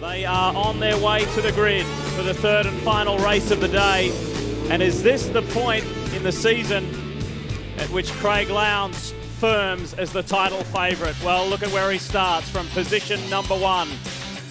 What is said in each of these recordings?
They are on their way to the grid for the third and final race of the day. And is this the point in the season at which Craig Lowndes firms as the title favourite? Well, look at where he starts from position number 1.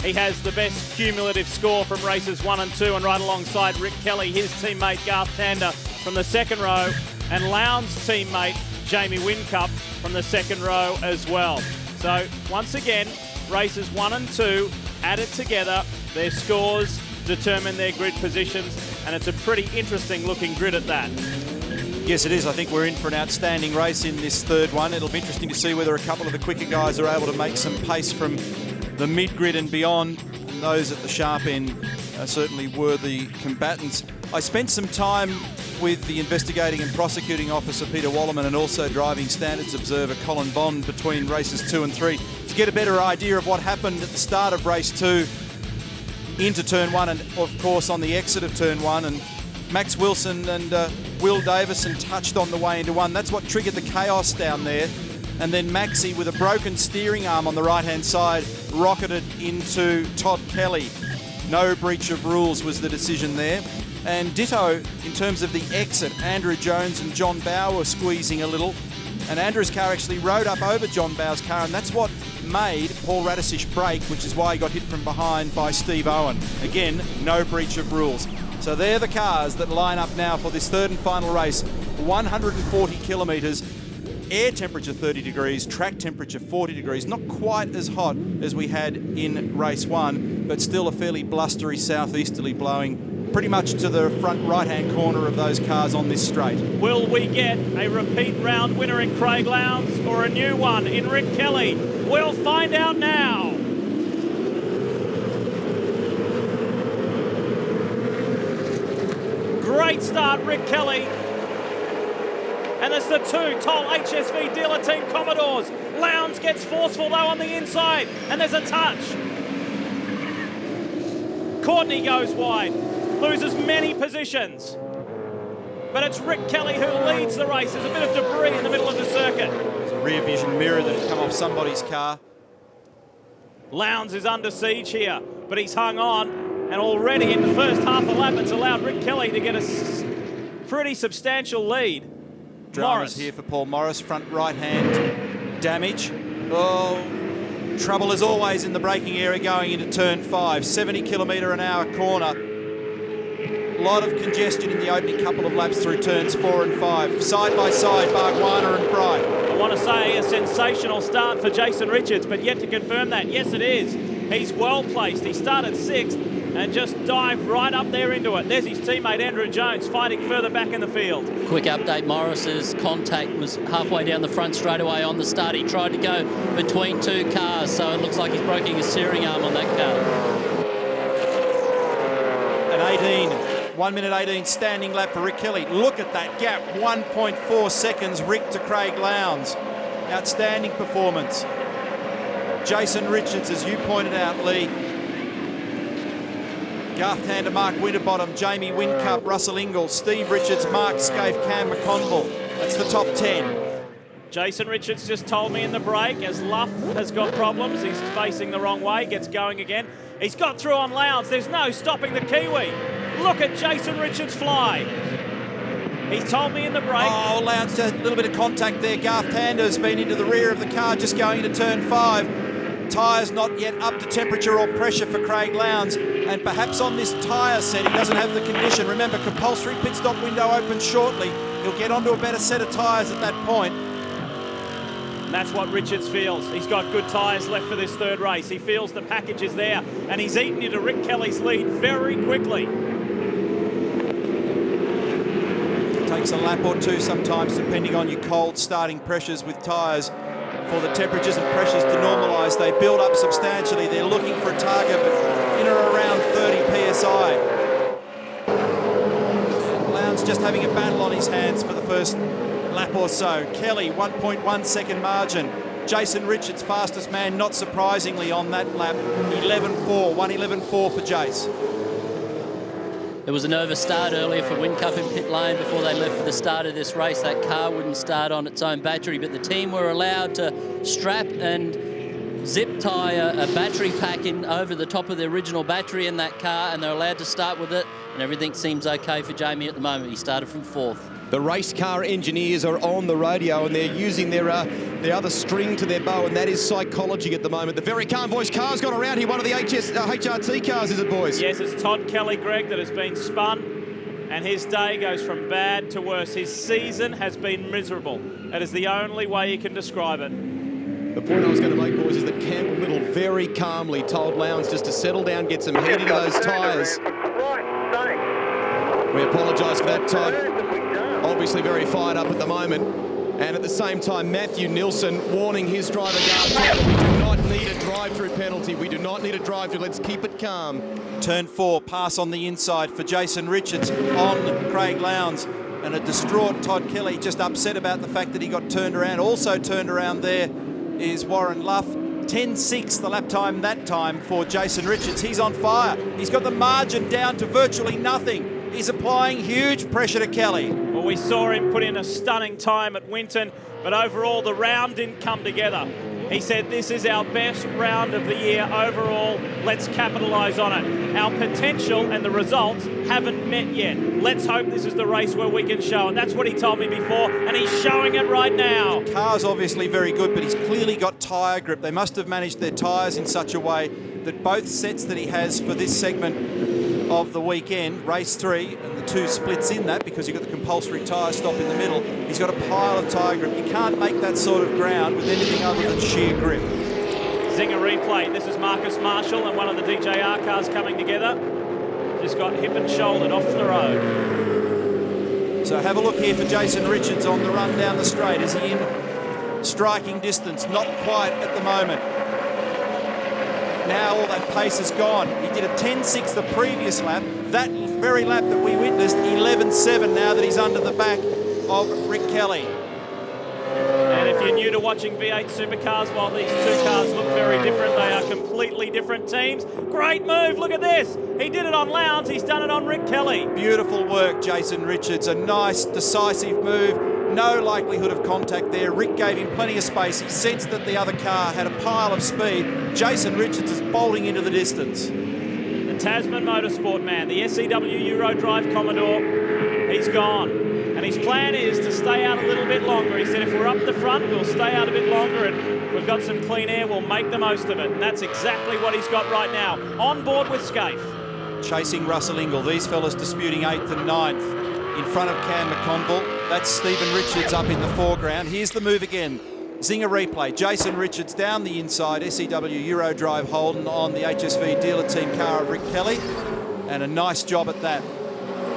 He has the best cumulative score from races 1 and 2, and right alongside Rick Kelly, his teammate Garth Tander from the second row, and Lowndes' teammate Jamie Whincup from the second row as well. So once again, races 1 and 2 added together, their scores determine their grid positions, and it's a pretty interesting looking grid at that. Yes, it is. I think we're in for an outstanding race in this third one. It'll be interesting to see whether a couple of the quicker guys are able to make some pace from the mid-grid and beyond. And those at the sharp end are certainly worthy combatants. I spent some time with the investigating and prosecuting officer Peter Wallerman and also driving standards observer Colin Bond between races 2 and 3 to get a better idea of what happened at the start of race 2 into turn 1 and of course on the exit of turn 1. And Max Wilson and Will Davison touched on the way into 1. That's what triggered the chaos down there. And then Maxi, with a broken steering arm on the right-hand side, rocketed into Todd Kelly. No breach of rules was the decision there. And ditto, in terms of the exit, Andrew Jones and John Bowe were squeezing a little. And Andrew's car actually rode up over John Bowe's car, and that's what made Paul Radisich brake, which is why he got hit from behind by Steve Owen. Again, no breach of rules. So they're the cars that line up now for this third and final race. 140 kilometres. Air temperature 30 degrees, track temperature 40 degrees. Not quite as hot as we had in race 1, but still a fairly blustery southeasterly blowing pretty much to the front right-hand corner of those cars on this straight. Will we get a repeat round winner in Craig Lowndes or a new one in Rick Kelly? We'll find out now. Great start, Rick Kelly. And there's the 2 Toll HSV dealer team Commodores. Lowndes gets forceful though on the inside, and there's a touch. Courtney goes wide, loses many positions. But it's Rick Kelly who leads the race. There's a bit of debris in the middle of the circuit. There's a rear vision mirror that had come off somebody's car. Lowndes is under siege here, but he's hung on. And already in the first half a lap, it's allowed Rick Kelly to get a pretty substantial lead. Dramas here for Paul Morris, front right-hand damage. Oh, trouble as always in the braking area going into turn 5. 70 km/h corner. A lot of congestion in the opening couple of laps through turns 4 and 5. Side by side, Bargwanna and Bright. I want to say a sensational start for Jason Richards, but yet to confirm that, yes it is. He's well placed. He started 6th and just dived right up there into it. There's his teammate Andrew Jones fighting further back in the field. Quick update, Morris's contact was halfway down the front straightaway on the start. He tried to go between 2 cars, so it looks like he's broken his steering arm on that car. An 1 minute 18 standing lap for Rick Kelly. Look at that gap, 1.4 seconds Rick to Craig Lowndes. Outstanding performance. Jason Richards, as you pointed out, Lee. Garth Tander, Mark Winterbottom, Jamie Whincup, Russell Ingall, Steve Richards, Mark Scaife, Cam McConville. That's the top 10. Jason Richards just told me in the break, as Luff has got problems, he's facing the wrong way, gets going again. He's got through on Lowndes, there's no stopping the Kiwi. Look at Jason Richards fly. He told me in the break. Oh, Lowndes had a little bit of contact there. Garth Tander's been into the rear of the car just going into turn 5. Tyres not yet up to temperature or pressure for Craig Lowndes, and perhaps on this tyre set he doesn't have the condition. Remember, compulsory pit stop window opens shortly. He'll get onto a better set of tyres at that point. And that's what Richards feels. He's got good tyres left for this third race. He feels the package is there, and he's eaten into Rick Kelly's lead very quickly. Takes a lap or 2 sometimes, depending on your cold starting pressures with tyres, for the temperatures and pressures to normalise. They build up substantially. They're looking for a target in or around 30 psi. Lowndes just having a battle on his hands for the first lap or so. Kelly, 1.1 second margin. Jason Richards, fastest man, not surprisingly on that lap. 11.4, 1:11.4 for Jace. There was a nervous start earlier for Whincup in pit lane before they left for the start of this race. That car wouldn't start on its own battery, but the team were allowed to strap and zip tie a battery pack in over the top of the original battery in that car, and they're allowed to start with it, and everything seems okay for Jamie at the moment. He started from 4th. The race car engineers are on the radio and they're using their other string to their bow, and that is psychology at the moment. The very calm voice car's gone around here. One of the HRT cars, is it, boys? Yes, it's Todd Kelly, Greg, that has been spun, and his day goes from bad to worse. His season has been miserable. That is the only way you can describe it. The point I was going to make, boys, is that Campbell Little very calmly told Lowndes just to settle down, get some heat into those tyres. We apologise for that, Todd. Obviously very fired up at the moment. And at the same time, Matthew Nilsson warning his driver, we do not need a drive-through penalty. We do not need a drive-through. Let's keep it calm. Turn 4, pass on the inside for Jason Richards on Craig Lowndes. And a distraught Todd Kelly, just upset about the fact that he got turned around. Also turned around there is Warren Luff. 10.6 the lap time that time for Jason Richards. He's on fire. He's got the margin down to virtually nothing. He's applying huge pressure to Kelly. Well, we saw him put in a stunning time at Winton, but overall the round didn't come together. He said, this is our best round of the year overall. Let's capitalise on it. Our potential and the results haven't met yet. Let's hope this is the race where we can show it. That's what he told me before, and he's showing it right now. The car's obviously very good, but he's clearly got tyre grip. They must have managed their tyres in such a way that both sets that he has for this segment of the weekend, race 3, and the 2 splits in that because you've got the compulsory tyre stop in the middle. He's got a pile of tyre grip. You can't make that sort of ground with anything other than sheer grip. Zinger replay. This is Marcus Marshall and one of the DJR cars coming together. Just got hip and shouldered off the road. So have a look here for Jason Richards on the run down the straight. Is he in striking distance? Not quite at the moment. Now all that pace is gone. He did a 10.6 the previous lap. That very lap that we witnessed, 11.7 now that he's under the back of Rick Kelly. And if you're new to watching V8 Supercars, while these two cars look very different, they are completely different teams. Great move, look at this. He did it on Lowndes, he's done it on Rick Kelly. Beautiful work, Jason Richards. A nice, decisive move. No likelihood of contact there. Rick gave him plenty of space. He sensed that the other car had a pile of speed. Jason Richards is bolting into the distance. The Tasman Motorsport man, the SEW Eurodrive Commodore, he's gone. And his plan is to stay out a little bit longer. He said if we're up the front, we'll stay out a bit longer, and if we've got some clean air, we'll make the most of it. And that's exactly what he's got right now. On board with Scaife. Chasing Russell Ingall. These fellas disputing 8th and 9th. In front of Cam McConville. That's Stephen Richards up in the foreground. Here's the move again. Zinger replay. Jason Richards down the inside. SEW Eurodrive Holden on the HSV dealer team car of Rick Kelly. And a nice job at that.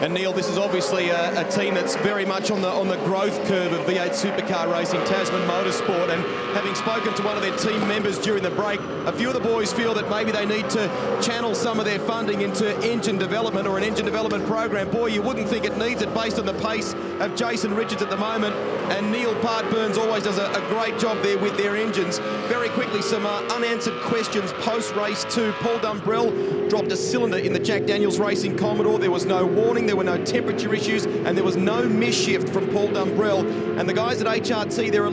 And Neil, this is obviously a team that's very much on the growth curve of V8 Supercar Racing, Tasman Motorsport, and having spoken to one of their team members during the break, a few of the boys feel that maybe they need to channel some of their funding into engine development or an engine development program. Boy, you wouldn't think it needs it based on the pace of Jason Richards at the moment, and Neil Part-Burns always does a great job there with their engines. Very quickly, some unanswered questions post-race 2. Paul Dumbrell dropped a cylinder in the Jack Daniels Racing Commodore. There was no warning. There were no temperature issues, and there was no misshift from Paul Dumbrell. And the guys at HRT, they're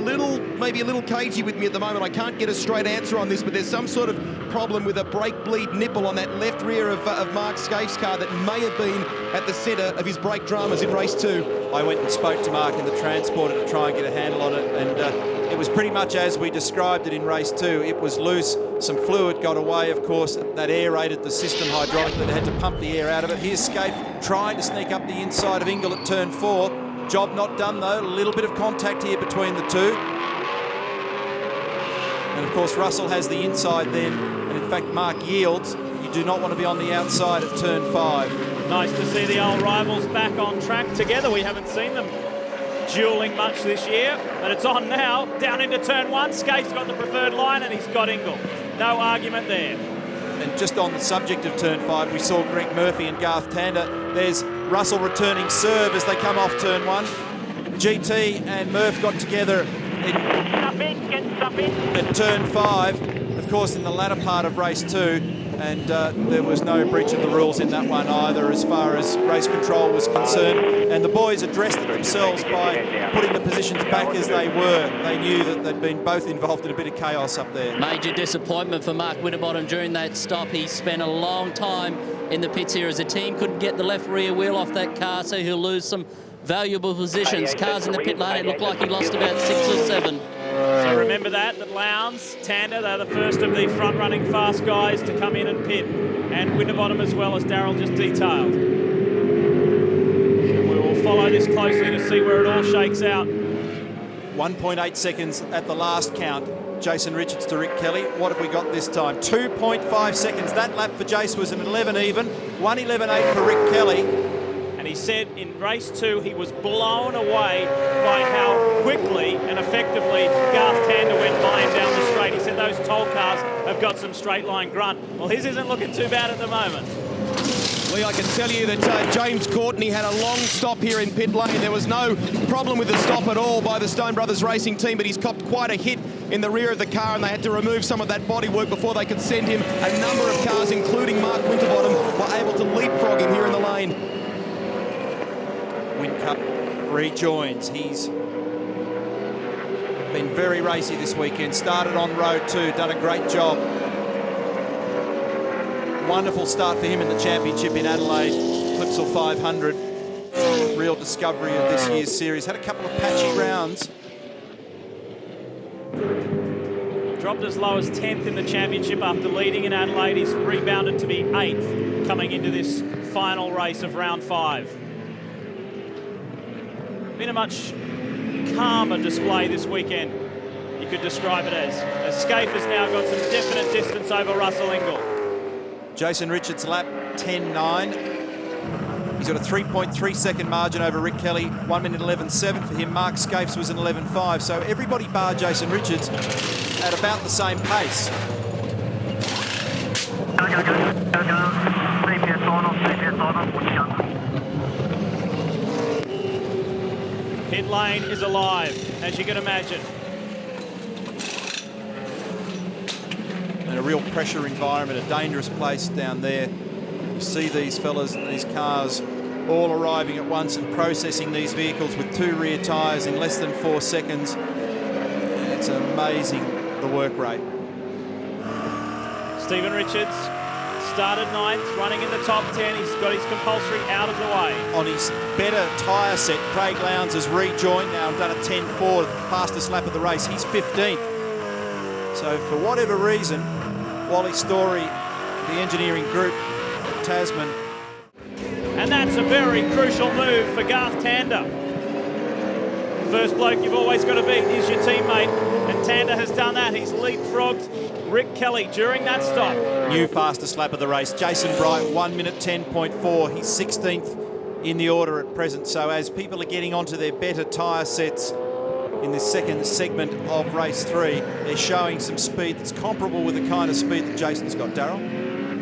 maybe a little cagey with me at the moment. I can't get a straight answer on this, but there's some sort of problem with a brake bleed nipple on that left rear of Mark Scaife's car that may have been at the centre of his brake dramas in race 2. I went and spoke to Mark in the transporter to try and get a handle on it, and it was pretty much as we described it in race 2. It was loose. Some fluid got away, of course. That aerated the system hydraulically. They had to pump the air out of it. Here's Scaife trying to sneak up the inside of Ingall at turn 4. Job not done, though. A little bit of contact here between the two. And, of course, Russell has the inside then. And, in fact, Mark yields. You do not want to be on the outside of turn 5. Nice to see the old rivals back on track together. We haven't seen them dueling much this year, but it's on now. Down into turn 1. Scaife's got the preferred line, and he's got Ingall. No argument there. And just on the subject of turn 5, we saw Greg Murphy and Garth Tander. There's Russell returning serve as they come off turn 1. GT and Murph got together at turn 5. Of course, in the latter part of race 2, And there was no breach of the rules in that one either as far as race control was concerned. And the boys addressed it themselves by putting the positions back as they were. They knew that they'd been both involved in a bit of chaos up there. Major disappointment for Mark Winterbottom during that stop. He spent a long time in the pits here as the team couldn't get the left rear wheel off that car, so he'll lose some valuable positions. Cars in the pit lane, it looked like he lost about 6 or 7. So remember that Lowndes, Tander, they're the first of the front-running fast guys to come in and pit. And Winterbottom as well, as Darryl just detailed. And we will follow this closely to see where it all shakes out. 1.8 seconds at the last count. Jason Richards to Rick Kelly. What have we got this time? 2.5 seconds. That lap for Jace was an 11 even. 1:11.8 for Rick Kelly. And he said in race 2 he was blown away by how quickly and effectively Garth Tander went by him down the straight. He said those toll cars have got some straight line grunt. Well, his isn't looking too bad at the moment. Lee, I can tell you that James Courtney had a long stop here in pit lane. There was no problem with the stop at all by the Stone Brothers Racing team, but he's copped quite a hit in the rear of the car, and they had to remove some of that bodywork before they could send him. A number of cars, including Mark Winterbottom, were able to leapfrog him here in the lane. Whincup rejoins. He's been very racy this weekend. Started on road 2, done a great job. Wonderful start for him in the championship in Adelaide, Clipsal 500. Real discovery of this year's series. Had a couple of patchy rounds. Dropped as low as 10th in the championship after leading in Adelaide. He's rebounded to be 8th coming into this final race of round 5. Been a much calmer display this weekend, you could describe it as Scaife has now got some definite distance over Russell Ingall. Jason Richards lap 10.9. He's got a 3.3 second margin over Rick Kelly, 1:11.7 for him. Mark Scaife's was an 11.5, so everybody bar Jason Richards at about the same pace. Pit lane is alive, as you can imagine. And a real pressure environment, a dangerous place down there. You see these fellas and these cars all arriving at once and processing these vehicles with 2 rear tyres in less than 4 seconds. And it's amazing, the work rate. Stephen Richards started 9th, running in the top 10. He's got his compulsory out of the way. On his better tyre set, Craig Lowndes has rejoined now and done a 10.4, the fastest lap of the race. He's 15th. So for whatever reason, Wally Story, the engineering group at Tasman. And that's a very crucial move for Garth Tander. First bloke you've always got to beat is your teammate, and Tander has done that. He's leapfrogged Rick Kelly during that stop. New fastest lap of the race. Jason Bright, 1:10.4. He's 16th in the order at present. So as people are getting onto their better tyre sets in this second segment of race 3, they're showing some speed that's comparable with the kind of speed that Jason's got, Darryl.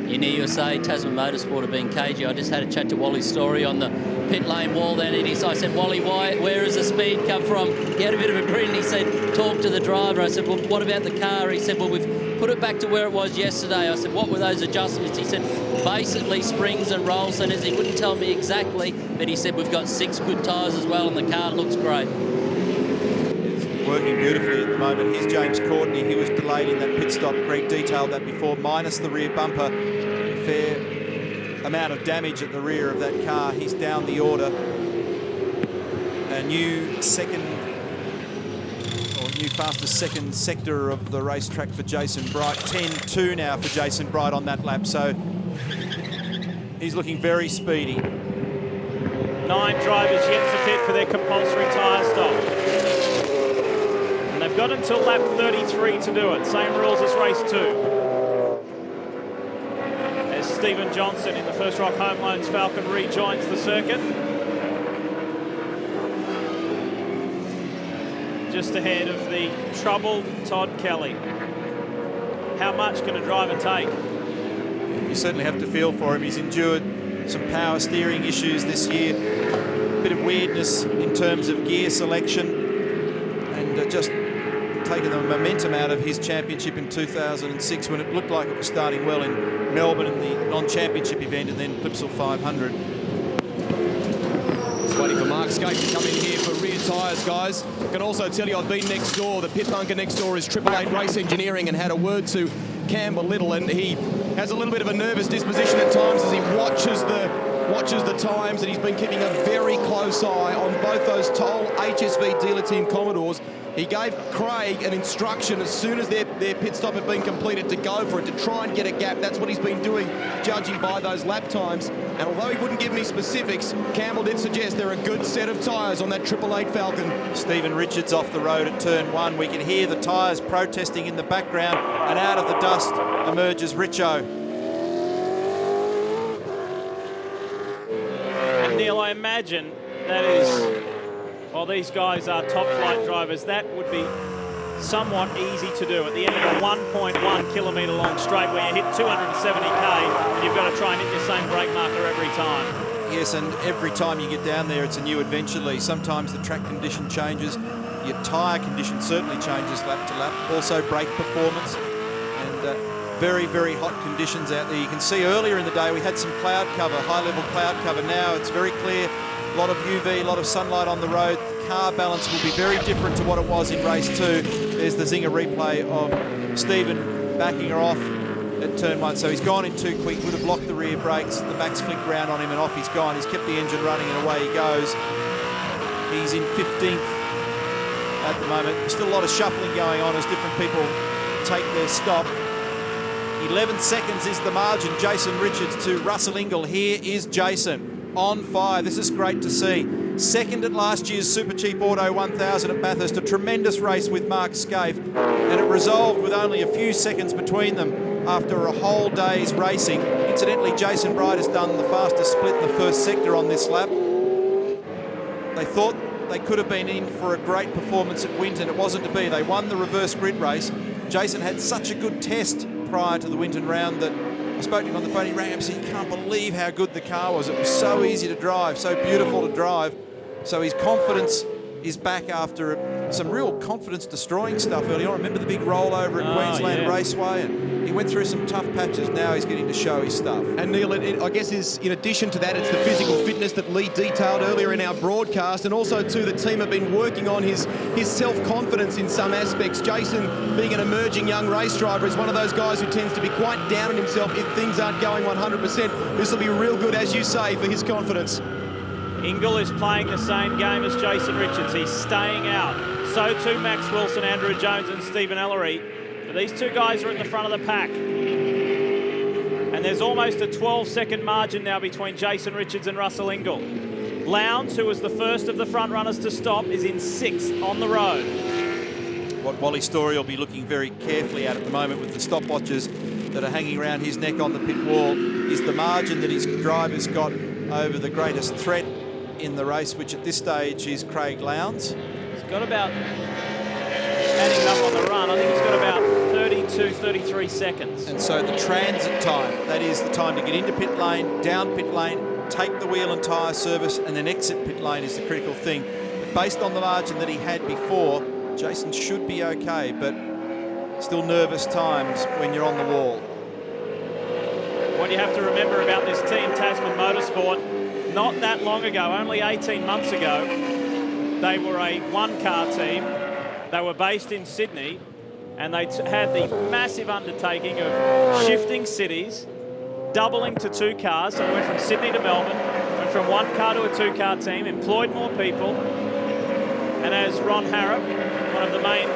You know, you say Tasman Motorsport have been cagey. I just had a chat to Wally Story on the pit lane wall then, and I said, Wally, where has the speed come from? He had a bit of a grin. He said, talk to the driver. I said, well, what about the car? He said, well, we've put it back to where it was yesterday. I said, what were those adjustments? He said, basically springs and roll centers. He wouldn't tell me exactly, but he said, we've got 6 good tyres as well, and the car looks great. Working beautifully at the moment. Here's James Courtney. He was delayed in that pit stop. Greg detailed that before, minus the rear bumper. A fair amount of damage at the rear of that car. He's down the order. A new fastest second sector of the racetrack for Jason Bright. 10.2 now for Jason Bright on that lap. So he's looking very speedy. 9 drivers yet to pit for their compulsory tyre stop. And they've got until lap 33 to do it. Same rules as race 2. As Stephen Johnson in the First Rock Home Loans Falcon rejoins the circuit. Just ahead of the troubled Todd Kelly. How much can a driver take? You certainly have to feel for him. He's endured some power steering issues this year. A bit of weirdness in terms of gear selection. And just taken the momentum out of his championship in 2006 when it looked like it was starting well in Melbourne in the non-championship event and then Clipsal 500. Just waiting for Mark Skate to come in here for rear tyres, guys. I can also tell you I've been next door. The pit bunker next door is 888 Race Engineering and had a word to Campbell Little, and he has a little bit of a nervous disposition at times as he watches the times, and he's been keeping a very close eye on both those Toll HSV dealer team Commodores. He gave Craig an instruction as soon as their pit stop had been completed to go for it, to try and get a gap. That's what he's been doing, judging by those lap times. And although he wouldn't give me specifics, Campbell did suggest they're a good set of tyres on that 888 Falcon. Stephen Richards off the road at turn 1. We can hear the tyres protesting in the background, and out of the dust emerges Richo. And Neil, I imagine that is, while these guys are top flight drivers, that would be somewhat easy to do at the end of a 1.1 kilometre long straight where you hit 270k and you've got to try and hit your same brake marker every time. Yes, and every time you get down there, it's a new adventure, Lee. Sometimes the track condition changes, your tyre condition certainly changes lap to lap, also brake performance, and very, very hot conditions out there. You can see earlier in the day we had some cloud cover, high-level cloud cover. Now it's very clear, a lot of UV, a lot of sunlight on the road. The car balance will be very different to what it was in race 2. There's the zinger replay of Stephen backing her off at turn 1. So he's gone in too quick, would have locked the rear brakes. The back's flicked round on him and off he's gone. He's kept the engine running and away he goes. He's in 15th at the moment. There's still a lot of shuffling going on as different people take their stop. 11 seconds is the margin. Jason Richards to Russell Ingall. Here is Jason on fire. This is great to see. Second at last year's Super Cheap Auto 1000 at Bathurst. A tremendous race with Mark Scaife, and it resolved with only a few seconds between them after a whole day's racing. Incidentally, Jason Bright has done the fastest split in the first sector on this lap. They thought they could have been in for a great performance at Winton. It wasn't to be. They won the reverse grid race. Jason had such a good test prior to the Winton round that I spoke to him on the phone. He rang up and said he can't believe how good the car was. It was so easy to drive, so beautiful to drive. So his confidence is back after some real confidence-destroying stuff earlier on. Remember the big rollover at Queensland Raceway? And he went through some tough patches. Now he's getting to show his stuff. And Neil, I guess in addition to that, it's the physical fitness that Lee detailed earlier in our broadcast, and also too the team have been working on his self-confidence in some aspects. Jason, being an emerging young race driver, is one of those guys who tends to be quite down on himself if things aren't going 100%. This will be real good, as you say, for his confidence. Ingall is playing the same game as Jason Richards. He's staying out. So too Max Wilson, Andrew Jones and Stephen Ellery. But these two guys are at the front of the pack. And there's almost a 12-second margin now between Jason Richards and Russell Ingall. Lowndes, who was the first of the front runners to stop, is in 6th on the road. What Wally Story will be looking very carefully at the moment with the stopwatches that are hanging around his neck on the pit wall is the margin that his driver's got over the greatest threat in the race, which at this stage is Craig Lowndes. He's got about, adding it up on the run, I think he's got about 32, 33 seconds. And so the transit time, that is the time to get into pit lane, down pit lane, take the wheel and tyre service, and then exit pit lane is the critical thing. But based on the margin that he had before, Jason should be okay, but still nervous times when you're on the wall. What you have to remember about this team, Tasman Motorsport, not that long ago, only 18 months ago, they were a one-car team. They were based in Sydney, and they had the massive undertaking of shifting cities, doubling to 2 cars. So we went from Sydney to Melbourne, went from 1 car to a 2-car team, employed more people. And as Ron Harrop, one of the main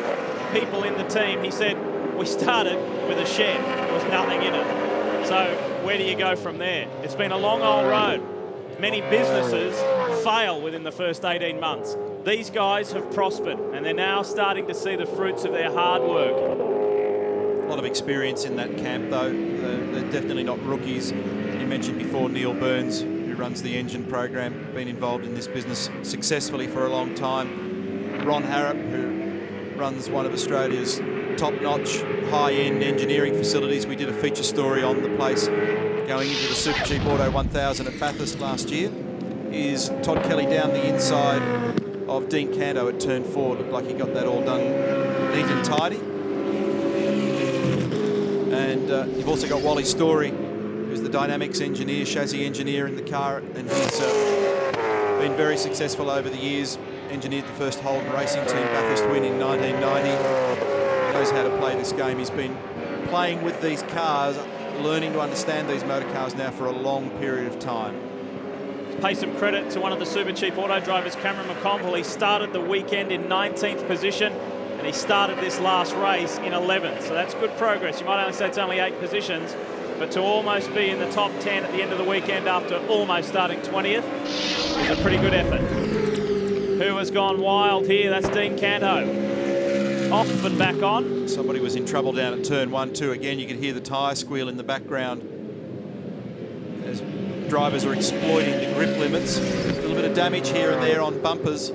people in the team, he said, we started with a shed. There was nothing in it. So where do you go from there? It's been a long old road. Many businesses fail within the first 18 months. These guys have prospered, and they're now starting to see the fruits of their hard work. A lot of experience in that camp, though. They're definitely not rookies. You mentioned before Neil Burns, who runs the engine program, been involved in this business successfully for a long time. Ron Harrop, who runs one of Australia's top-notch, high-end engineering facilities. We did a feature story on the place going into the Super Cheap Auto 1000 at Bathurst last year. Is Todd Kelly down the inside of Dean Canto at turn 4. Looked like he got that all done neat and tidy. And you've also got Wally Story, who's the dynamics engineer, chassis engineer in the car, and he's been very successful over the years. Engineered the first Holden Racing Team Bathurst win in 1990. Knows how to play this game. He's been playing with these cars, learning to understand these motor cars now for a long period of time. Pay some credit to one of the Super Cheap Auto drivers, Cameron McConville. He started the weekend in 19th position, and he started this last race in 11th. So that's good progress. You might only say it's only 8 positions, but to almost be in the top 10 at the end of the weekend after almost starting 20th is a pretty good effort. Who has gone wild here? That's Dean Canto. Off and back on. Somebody was in trouble down at turn 1, 2. Again, you could hear the tyre squeal in the background as drivers are exploiting the grip limits. A little bit of damage here and there on bumpers.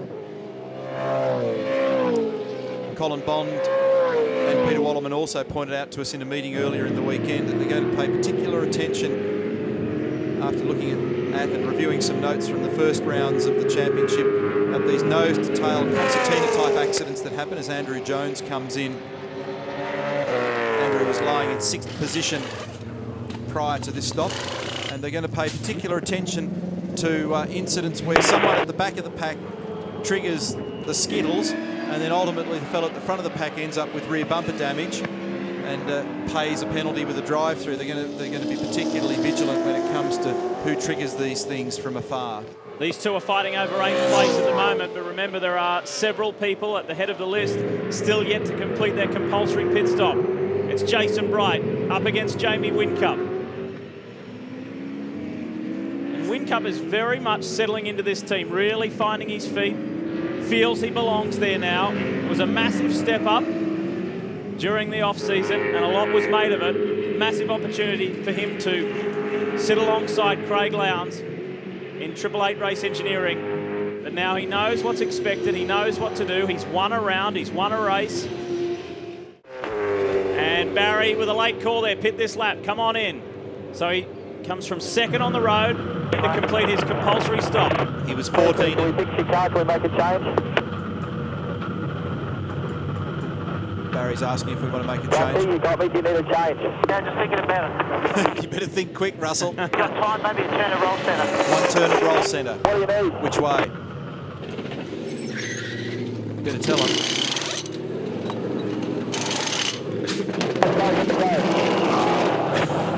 Colin Bond and Peter Wallerman also pointed out to us in a meeting earlier in the weekend that they're going to pay particular attention after looking at and reviewing some notes from the first rounds of the championship at these nose-to-tail concertina-type accidents that happen as Andrew Jones comes in. Andrew was lying in 6th position prior to this stop, and they're going to pay particular attention to incidents where someone at the back of the pack triggers the skiddles, and then ultimately the fellow at the front of the pack ends up with rear bumper damage and pays a penalty with a drive-through. They're going to be particularly vigilant when it comes to who triggers these things from afar. These two are fighting over 8th place at the moment, but remember there are several people at the head of the list still yet to complete their compulsory pit stop. It's Jason Bright up against Jamie Whincup. And Whincup is very much settling into this team, really finding his feet, feels he belongs there now. It was a massive step up during the off-season, and a lot was made of it. Massive opportunity for him to sit alongside Craig Lowndes in 888 Race Engineering. But now he knows what's expected, he knows what to do. He's won a round, he's won a race. And Barry with a late call there, pit this lap, come on in. So he comes from 2nd on the road to complete his compulsory stop. He was 14. Can we fix your car? Can we make a change? Barry's asking if we want to make a Russell, change. you got me. Do you need a change? Yeah, just thinking about it. You better think quick, Russell. You got time, maybe a turn of roll centre. One turn of roll centre. What do you need? Which way? Better tell him. Let's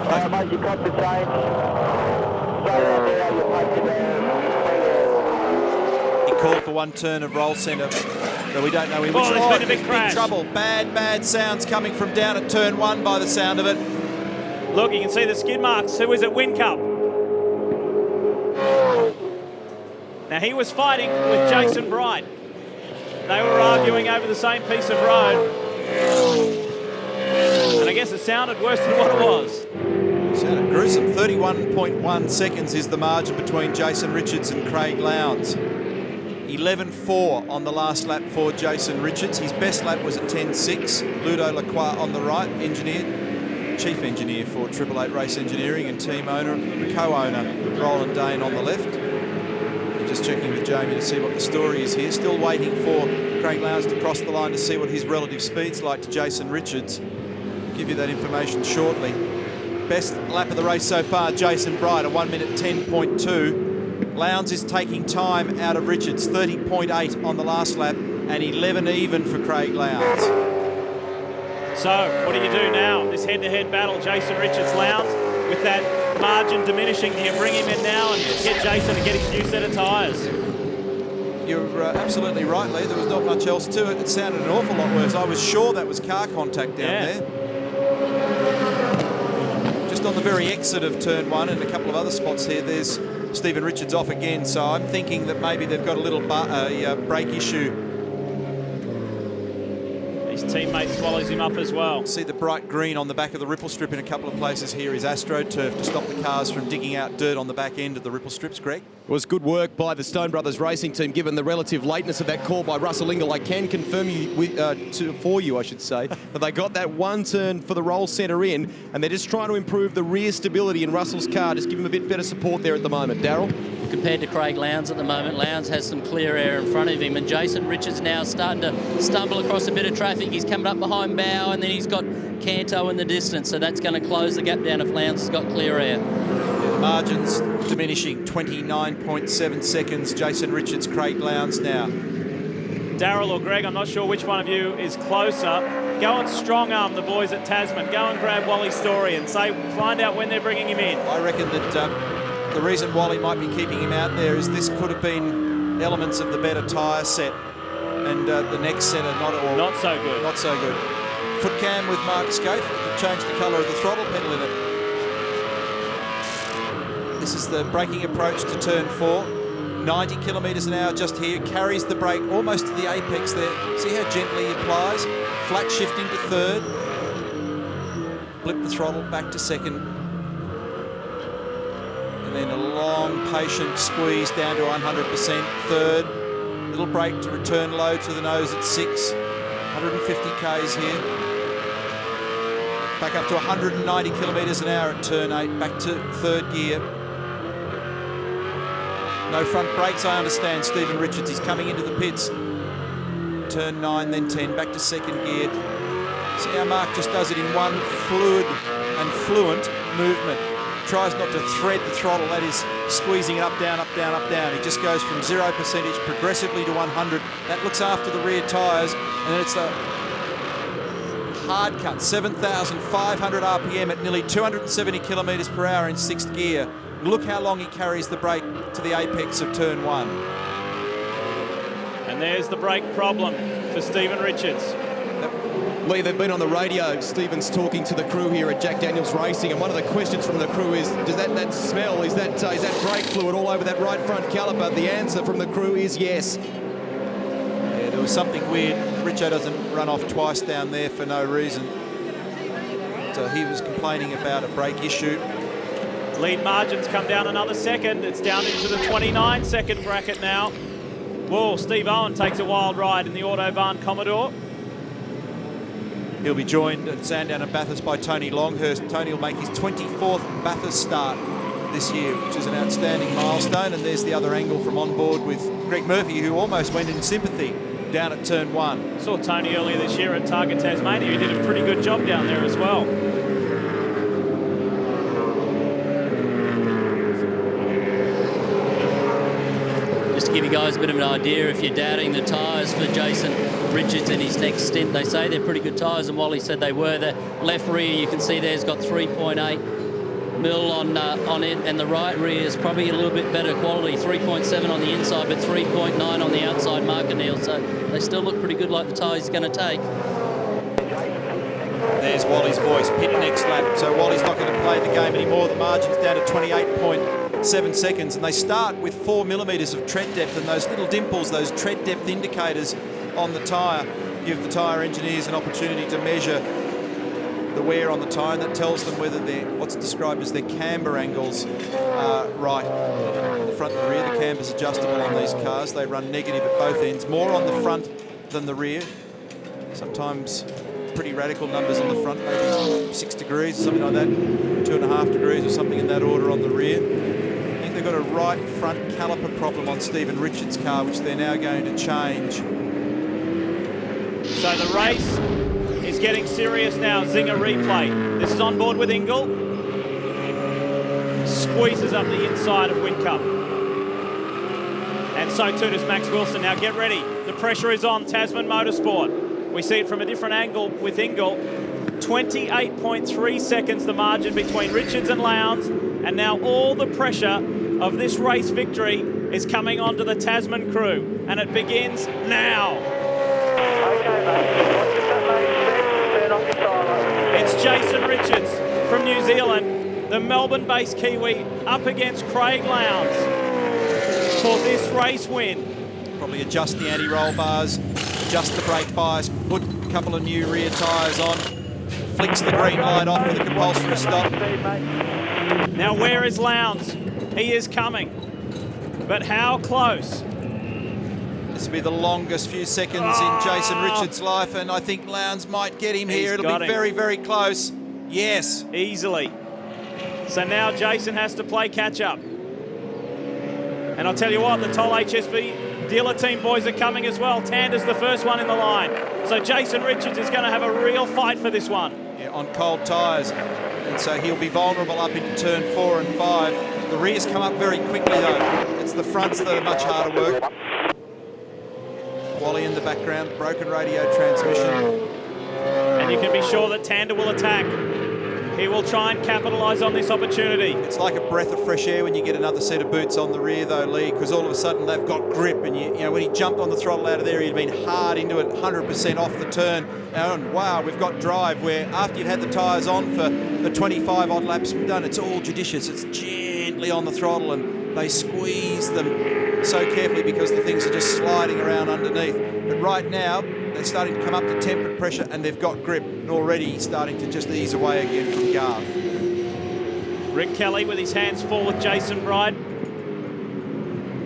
go. Mate, you got the change. Straight out there, you'll make it there. He called for one turn of roll centre, but we don't know in which. Oh, there's been a big crash. Trouble. Bad sounds coming from down at turn 1 by the sound of it. Look, you can see the skid marks. Who is it? Whincup. Now, he was fighting with Jason Bright. They were arguing over the same piece of road. And I guess it sounded worse than what it was. Sounded gruesome. 31.1 seconds is the margin between Jason Richards and Craig Lowndes. 11.4 on the last lap for Jason Richards. His best lap was at 10.6. Ludo Lacroix on the right, chief engineer for 888 Race Engineering and team owner, co-owner Roland Dane on the left. I'm just checking with Jamie to see what the story is here. Still waiting for Craig Lowndes to cross the line to see what his relative speed's like to Jason Richards. I'll give you that information shortly. Best lap of the race so far, Jason Bright, a 1 minute 10.2. Lowndes is taking time out of Richards, 30.8 on the last lap and 11 even for Craig Lowndes. So, what do you do now? This head-to-head battle, Jason Richards-Lowndes, with that margin diminishing. Do you bring him in now and get Jason to get his new set of tyres? You're absolutely right, Lee. There was not much else to it. It sounded an awful lot worse. I was sure that was car contact down there. Just on the very exit of turn 1 and a couple of other spots here, there's Stephen Richards off again. So I'm thinking that maybe they've got a little brake issue. His teammate swallows him up as well. See the bright green on the back of the ripple strip in a couple of places here is AstroTurf to stop the cars from digging out dirt on the back end of the ripple strips, Greg. It was good work by the Stone Brothers racing team, given the relative lateness of that call by Russell Ingall. I can confirm for you, that they got that one turn for the roll centre in, and they're just trying to improve the rear stability in Russell's car, just give him a bit better support there at the moment. Darryl? compared to Craig Lowndes at the moment. Lowndes has some clear air in front of him, and Jason Richards now starting to stumble across a bit of traffic. He's coming up behind Bow, and then he's got Canto in the distance, so that's going to close the gap down if Lowndes has got clear air. Yeah, the margin's diminishing, 29.7 seconds. Jason Richards, Craig Lowndes now. Daryl or Greg, I'm not sure which one of you is closer. Go and strong-arm the boys at Tasman. Go and grab Wally Story and find out when they're bringing him in. I reckon that the reason Wally might be keeping him out there is this could have been elements of the better tyre set, and the next set are not so good. Not so good. Foot cam with Mark Scaife. Change the colour of the throttle pedal in it. This is the braking approach to turn 4. 90 kilometres an hour just here. Carries the brake almost to the apex there. See how gently he applies. Flat shifting to third. Blip the throttle back to second. And then a long, patient squeeze down to 100%. Third. Little brake to return low to the nose at 6. 150 k's here. Back up to 190 kilometres an hour at turn 8. Back to third gear. No front brakes, I understand. Stephen Richards, he's coming into the pits. Turn 9, then 10, back to second gear. See how Mark just does it in one fluid and fluent movement. Tries not to thread the throttle, that is squeezing it up, down, up, down, up, down. He just goes from 0% progressively to 100. That looks after the rear tyres, and then it's the hard cut, 7,500 RPM at nearly 270 kilometres per hour in sixth gear. Look how long he carries the brake to the apex of turn 1. And there's the brake problem for Stephen Richards. Lee, they've been on the radio. Stephen's talking to the crew here at Jack Daniels Racing, and one of the questions from the crew is, does that smell, is that brake fluid all over that right front caliper? The answer from the crew is yes. Yeah, there was something weird. Richo doesn't run off twice down there for no reason. So he was complaining about a brake issue. Lead margins come down another second. It's down into the 29-second bracket now. Whoa, Steve Owen takes a wild ride in the Autobahn Commodore. He'll be joined at Sandown and Bathurst by Tony Longhurst. Tony will make his 24th Bathurst start this year, which is an outstanding milestone. And there's the other angle from on board with Greg Murphy, who almost went in sympathy down at turn 1. Saw Tony earlier this year at Target Tasmania. He did a pretty good job down there as well. Just to give you guys a bit of an idea, if you're doubting the tyres for Jason Richards in his next stint, they say they're pretty good tyres, and Wally said they were. The left rear, you can see there's got 3.8 mil on it, and the right rear is probably a little bit better quality, 3.7 on the inside, but 3.9 on the outside, Mark O'Neill. So they still look pretty good, like the tyres he's going to take. There's Wally's voice, pit next lap. So Wally's not going to play the game anymore. The margin's down to 28.7 seconds, and they start with 4 millimetres of tread depth, and those little dimples, those tread depth indicators on the tyre, give the tyre engineers an opportunity to measure the wear on the tyre, and that tells them whether what's described as their camber angles are right. The front and the rear, the camber's adjustable on these cars. They run negative at both ends, more on the front than the rear. Sometimes pretty radical numbers on the front, maybe 6 degrees or something like that, 2.5 degrees or something in that order on the rear. I think they've got a right front caliper problem on Stephen Richards' car, which they're now going to change. So the race is getting serious now. Zinger replay. This is on board with Ingle. Squeezes up the inside of Whincup. And so too does Max Wilson. Now get ready. The pressure is on Tasman Motorsport. We see it from a different angle with Ingle. 28.3 seconds the margin between Richards and Lowndes. And now all the pressure of this race victory is coming onto the Tasman crew. And it begins now. It's Jason Richards from New Zealand, the Melbourne-based Kiwi, up against Craig Lowndes for this race win. Probably adjust the anti-roll bars, adjust the brake bias, put a couple of new rear tyres on, flicks the green light off with a compulsory stop. Now where is Lowndes? He is coming, but how close? This will be the longest few seconds in Jason Richards' life, and I think Lowndes might get him here. It'll be very, very close. Yes. Easily. So now Jason has to play catch-up. And I'll tell you what, the Toll HSV dealer team boys are coming as well. Tander's the first one in the line. So Jason Richards is going to have a real fight for this one. Yeah, on cold tyres. And so he'll be vulnerable up into turn 4 and 5. The rears come up very quickly though. It's the fronts that are much harder work. Wally in the background, broken radio transmission. And you can be sure that Tander will attack. He will try and capitalise on this opportunity. It's like a breath of fresh air when you get another set of boots on the rear though, Lee, because all of a sudden they've got grip, and you know when he jumped on the throttle out of there, he'd been hard into it, 100% off the turn. And wow, we've got drive where after you've had the tyres on for the 25 odd laps we've done, it's all judicious. It's gently on the throttle and they squeeze them so carefully because the things are just sliding around underneath. But right now, they're starting to come up to tempered pressure and they've got grip, and already starting to just ease away again from Garth. Rick Kelly with his hands full with Jason Bright.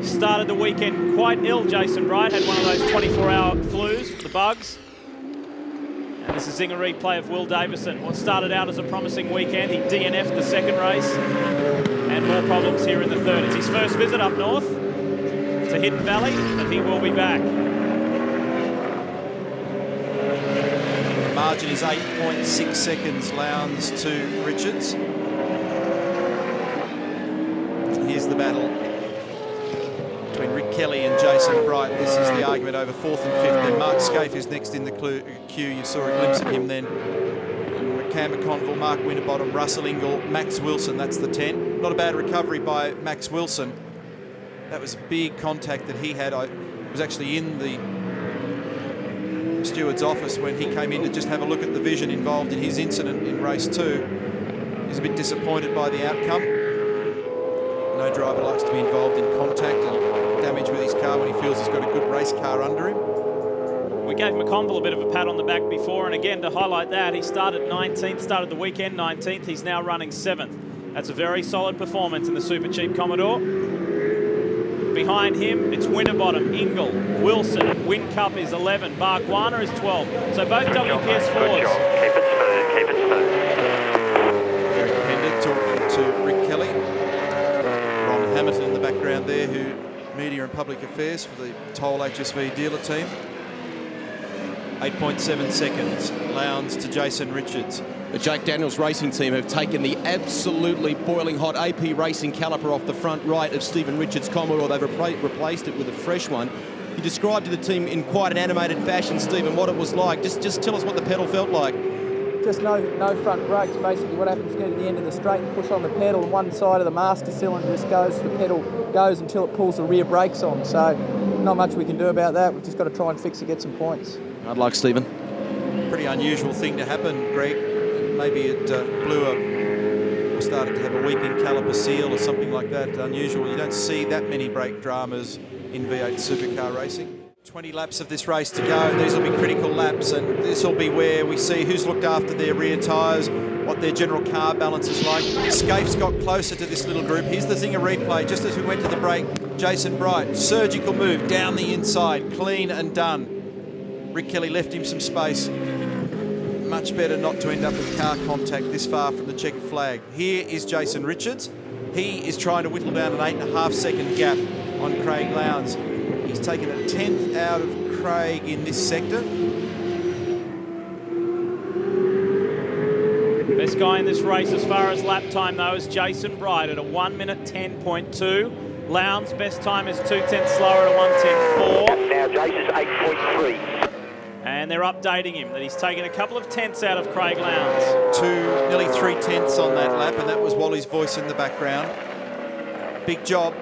Started the weekend quite ill, Jason Bright. Had one of those 24-hour flus, the bugs. And this is a replay of Will Davison. What started out as a promising weekend, he DNF'd the second race. And more problems here in the third. It's his first visit up north to Hidden Valley, and he will be back. Margin is 8.6 seconds, Lowndes to Richards. Here's the battle between Rick Kelly and Jason Bright. This is the argument over 4th and 5th. And Mark Scaife is next in the queue. You saw a glimpse of him then. Cam McConville, Mark Winterbottom, Russell Ingall, Max Wilson, that's the 10. Not a bad recovery by Max Wilson. That was a big contact that he had. I was actually in the steward's office when he came in to just have a look at the vision involved in his incident in race 2. He's a bit disappointed by the outcome. No driver likes to be involved in contact and damage with his car when he feels he's got a good race car under him. We gave McConville a bit of a pat on the back before, and again to highlight that, he started 19th, started the weekend 19th, he's now running 7th. That's a very solid performance in the Super Cheap Commodore. Behind him, it's Winterbottom, Ingall, Wilson, Whincup is 11, Barkwana is 12. So both WPS Fords. Keep it smooth, keep it smooth. Eric Pender talking to Rick Kelly. Ron Hamilton in the background there, who Media and Public Affairs for the Toll HSV dealer team. 8.7 seconds, Lowndes to Jason Richards. The Jake Daniels Racing team have taken the absolutely boiling hot AP Racing caliper off the front right of Stephen Richards' Commodore. They've replaced it with a fresh one. You described to the team in quite an animated fashion, Stephen, what it was like. Just tell us what the pedal felt like. Just no front brakes. Basically what happens is get to the end of the straight and push on the pedal, and one side of the master cylinder just goes, the pedal goes until it pulls the rear brakes on. So not much we can do about that. We've just got to try and fix it, get some points. Hard luck, Stephen. Pretty unusual thing to happen, Greg. Maybe it blew or started to have a weeping caliper seal or something like that. Unusual. You don't see that many brake dramas in V8 supercar racing. 20 laps of this race to go. These will be critical laps, and this will be where we see who's looked after their rear tyres, what their general car balance is like. Scaife's got closer to this little group. Here's the Zinger replay. Just as we went to the break, Jason Bright, surgical move down the inside, clean and done. Rick Kelly left him some space. Much better not to end up with car contact this far from the checkered flag. Here is Jason Richards. He is trying to whittle down an 8.5 second gap on Craig Lowndes. He's taken a 10th out of Craig in this sector. Best guy in this race as far as lap time though is Jason Bright at a 1 minute 10.2. Lowndes' best time is 2/10 slower at a 1:10.4. Now Jason's 8.3. And they're updating him that he's taken a couple of tenths out of Craig Lowndes. Nearly 3/10 on that lap, and that was Wally's voice in the background. Big job.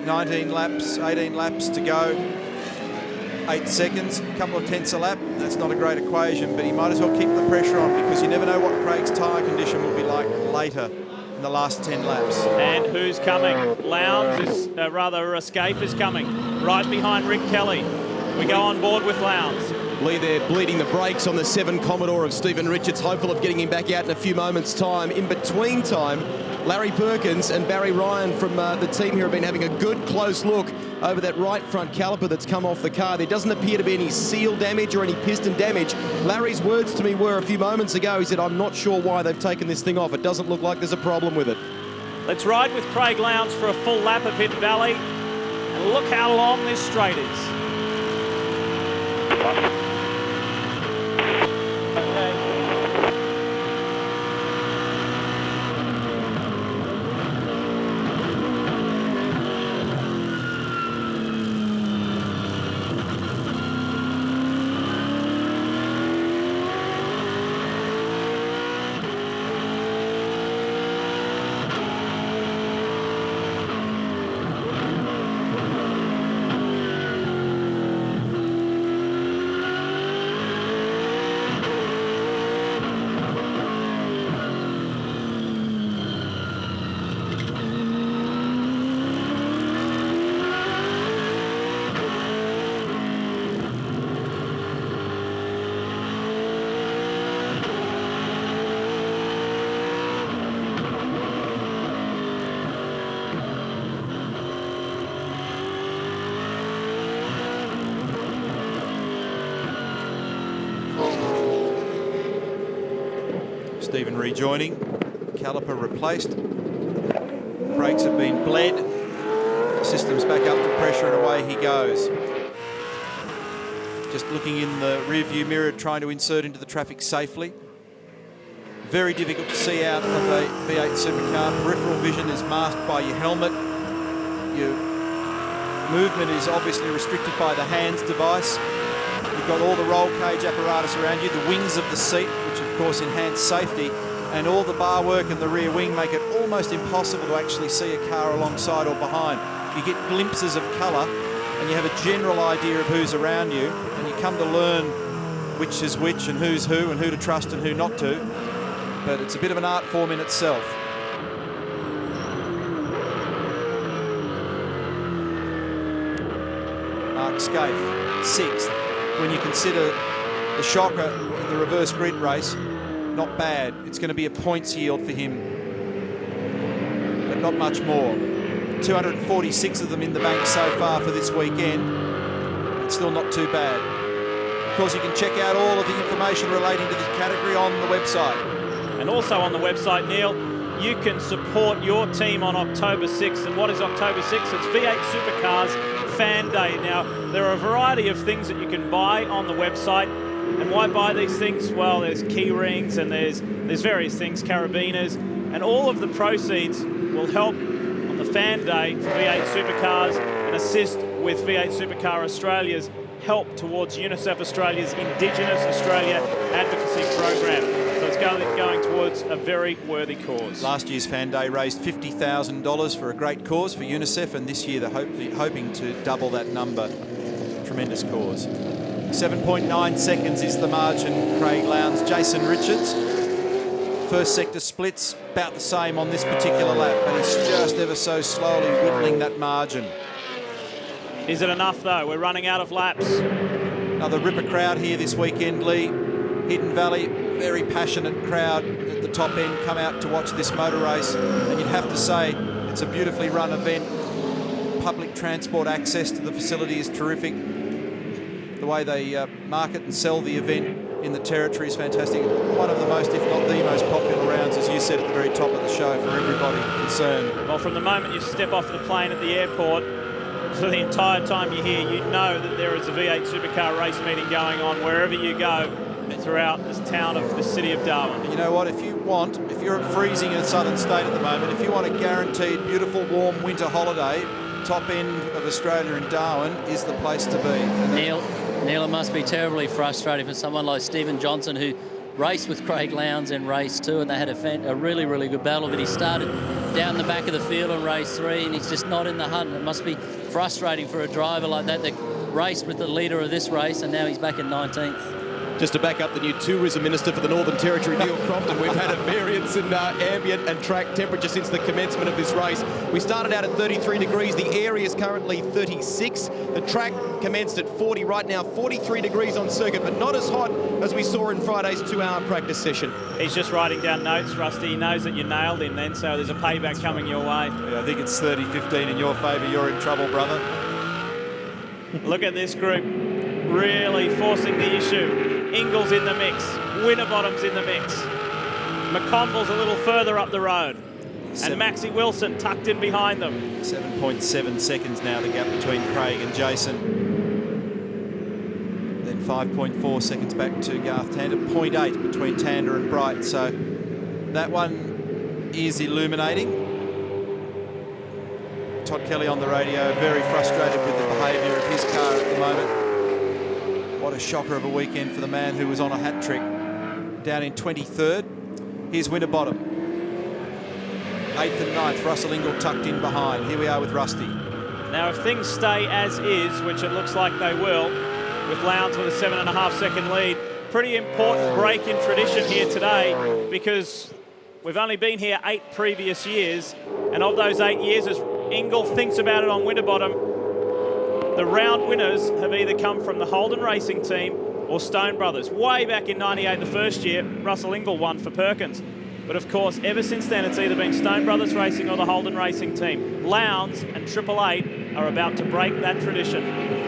19 laps, 18 laps to go. 8 seconds, a couple of tenths a lap. That's not a great equation, but he might as well keep the pressure on because you never know what Craig's tyre condition will be like later in the last 10 laps. And who's coming? Lowndes is, Scaife is coming right behind Rick Kelly. We go on board with Lowndes. Lee there bleeding the brakes on the 7 Commodore of Stephen Richards, hopeful of getting him back out in a few moments' time. In between time, Larry Perkins and Barry Ryan from the team here have been having a good close look over that right front caliper that's come off the car. There doesn't appear to be any seal damage or any piston damage. Larry's words to me were a few moments ago, he said, I'm not sure why they've taken this thing off. It doesn't look like there's a problem with it. Let's ride with Craig Lowndes for a full lap of Hidden Valley. Look how long this straight is. Stephen rejoining, caliper replaced, brakes have been bled, system's back up to pressure and away he goes. Just looking in the rear view mirror, trying to insert into the traffic safely. Very difficult to see out of a V8 supercar. Peripheral vision is masked by your helmet. Your movement is obviously restricted by the hands device. You've got all the roll cage apparatus around you, the wings of the seat, which of course enhance safety, and all the bar work and the rear wing make it almost impossible to actually see a car alongside or behind. You get glimpses of colour and you have a general idea of who's around you, and you come to learn which is which and who's who and who to trust and who not to. But it's a bit of an art form in itself. Mark Scaife, 6th. When you consider the shocker in the reverse grid race, not bad. It's going to be a points yield for him, but not much more. 246 of them in the bank so far for this weekend. It's still not too bad. Of course, you can check out all of the information relating to this category on the website. And also on the website, Neil, you can support your team on October 6th. And what is October 6th? It's V8 Supercars Fan Day. Now, there are a variety of things that you can buy on the website. And why buy these things? Well, there's key rings and there's various things, carabiners, and all of the proceeds will help on the Fan Day for V8 Supercars and assist with V8 Supercar Australia's help towards UNICEF Australia's Indigenous Australia Advocacy Program. So it's going towards a very worthy cause. Last year's Fan Day raised $50,000 for a great cause for UNICEF, and this year they're hoping to double that number. Tremendous cause. 7.9 seconds is the margin, Craig Lowndes. Jason Richards, first sector splits about the same on this particular lap, but he's just ever so slowly whittling that margin. Is it enough though? We're running out of laps. Another ripper crowd here this weekend, Lee. Hidden Valley, very passionate crowd at the top end come out to watch this motor race, and you'd have to say it's a beautifully run event. Public transport access to the facility is terrific. The way they market and sell the event in the territory is fantastic. One of the most, if not the most popular rounds, as you said at the very top of the show, for everybody concerned. Well, from the moment you step off the plane at the airport, for the entire time you're here, you know that there is a V8 Supercar race meeting going on wherever you go throughout this town of the city of Darwin. And you know what, if you're freezing in a southern state at the moment, if you want a guaranteed beautiful warm winter holiday, top end of Australia in Darwin is the place to be. Neil, it must be terribly frustrating for someone like Stephen Johnson, who raced with Craig Lowndes in race 2, and they had a really, really good battle, but he started down the back of the field in race 3, and he's just not in the hunt. It must be frustrating for a driver like that raced with the leader of this race, and now he's back in 19th. Just to back up the new Tourism Minister for the Northern Territory, Neil Crompton, we've had a variance in ambient and track temperature since the commencement of this race. We started out at 33 degrees. The air is currently 36. The track commenced at 40 right now, 43 degrees on circuit, but not as hot as we saw in Friday's 2-hour practice session. He's just writing down notes, Rusty. He knows that you nailed him then, so there's a payback coming your way. Yeah, I think it's 30-15 in your favour. You're in trouble, brother. Look at this group, really forcing the issue. Ingles in the mix, Winterbottom's in the mix. McConville's a little further up the road. and Maxie Wilson tucked in behind them. 7.7 seconds now, the gap between Craig and Jason. Then 5.4 seconds back to Garth Tander, 0.8 between Tander and Bright. So that one is illuminating. Todd Kelly on the radio, very frustrated with the behaviour of his car at the moment. What a shocker of a weekend for the man who was on a hat trick. Down in 23rd. Here's Winterbottom. 8th and 9th, Russell Ingall tucked in behind. Here we are with Rusty. Now, if things stay as is, which it looks like they will, with Lowndes with a 7.5-second lead, pretty important break in tradition here today, because we've only been here 8 previous years, and of those 8 years, as Ingall thinks about it on Winterbottom, the round winners have either come from the Holden Racing team or Stone Brothers. Way back in 98, the first year, Russell Ingall won for Perkins. But of course, ever since then, it's either been Stone Brothers Racing or the Holden Racing team. Lowndes and Triple Eight are about to break that tradition.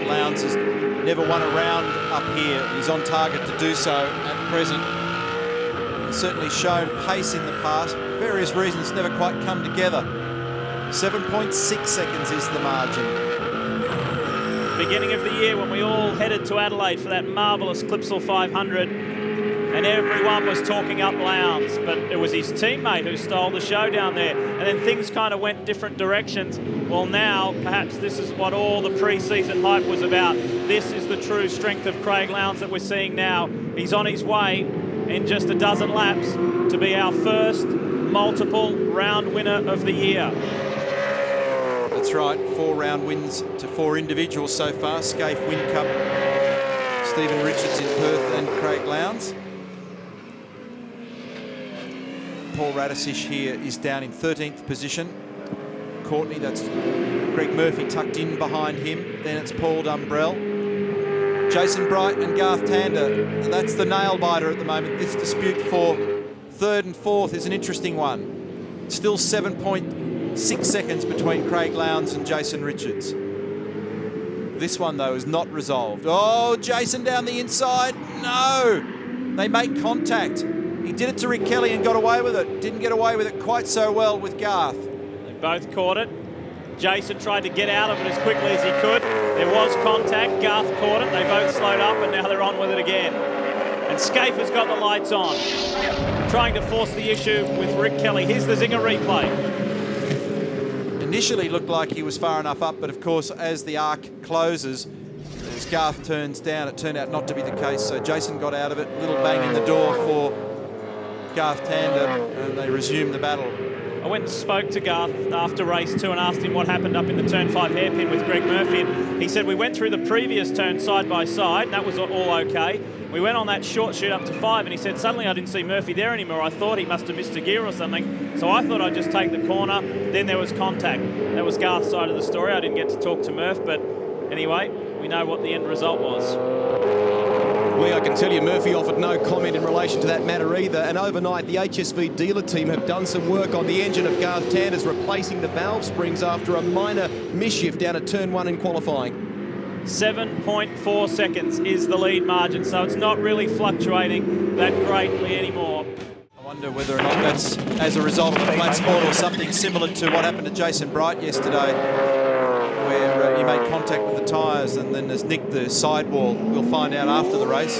Lowndes has never won a round up here. He's on target to do so at present. He's certainly shown pace in the past. For various reasons, never quite come together. 7.6 seconds is the margin. Beginning of the year when we all headed to Adelaide for that marvellous Clipsal 500, and everyone was talking up Lowndes, but it was his teammate who stole the show down there, and then things kind of went different directions. Well, now perhaps this is what all the pre-season hype was about. This is the true strength of Craig Lowndes that we're seeing now. He's on his way in just a dozen laps to be our first multiple round winner of the year. That's right, 4 round wins to 4 individuals so far. Scaife, Whincup, Stephen Richards in Perth and Craig Lowndes. Paul Radisish here is down in 13th position. Courtney, that's Greg Murphy tucked in behind him. Then it's Paul Dumbrell. Jason Bright and Garth Tander. That's the nail biter at the moment. This dispute for 3rd and 4th is an interesting one. Still 7.6 seconds between Craig Lowndes and Jason Richards. This one, though, is not resolved. Oh, Jason down the inside. No! They make contact. He did it to Rick Kelly and got away with it. Didn't get away with it quite so well with Garth. They both caught it. Jason tried to get out of it as quickly as he could. There was contact. Garth caught it. They both slowed up, and now they're on with it again. And Scaife has got the lights on, trying to force the issue with Rick Kelly. Here's the Zinger replay. Initially looked like he was far enough up, but of course, as the arc closes, as Garth turns down, it turned out not to be the case. So Jason got out of it. Little bang in the door for Garth Tander, and they resumed the battle. I went and spoke to Garth after race 2 and asked him what happened up in the turn 5 hairpin with Greg Murphy. And he said, we went through the previous turn side by side, and that was all okay. We went on that short shoot up to 5, and he said, suddenly I didn't see Murphy there anymore. I thought he must have missed a gear or something. So I thought I'd just take the corner. Then there was contact. That was Garth's side of the story. I didn't get to talk to Murph, but anyway, we know what the end result was. Well, I can tell you Murphy offered no comment in relation to that matter either. And overnight, the HSV dealer team have done some work on the engine of Garth Tander's, replacing the valve springs after a minor misshift down at turn 1 in qualifying. 7.4 seconds is the lead margin, so it's not really fluctuating that greatly anymore. I wonder whether or not that's as a result of the flat spot or something similar to what happened to Jason Bright yesterday, where he made contact with the tyres and then has nicked the sidewall. We'll find out after the race.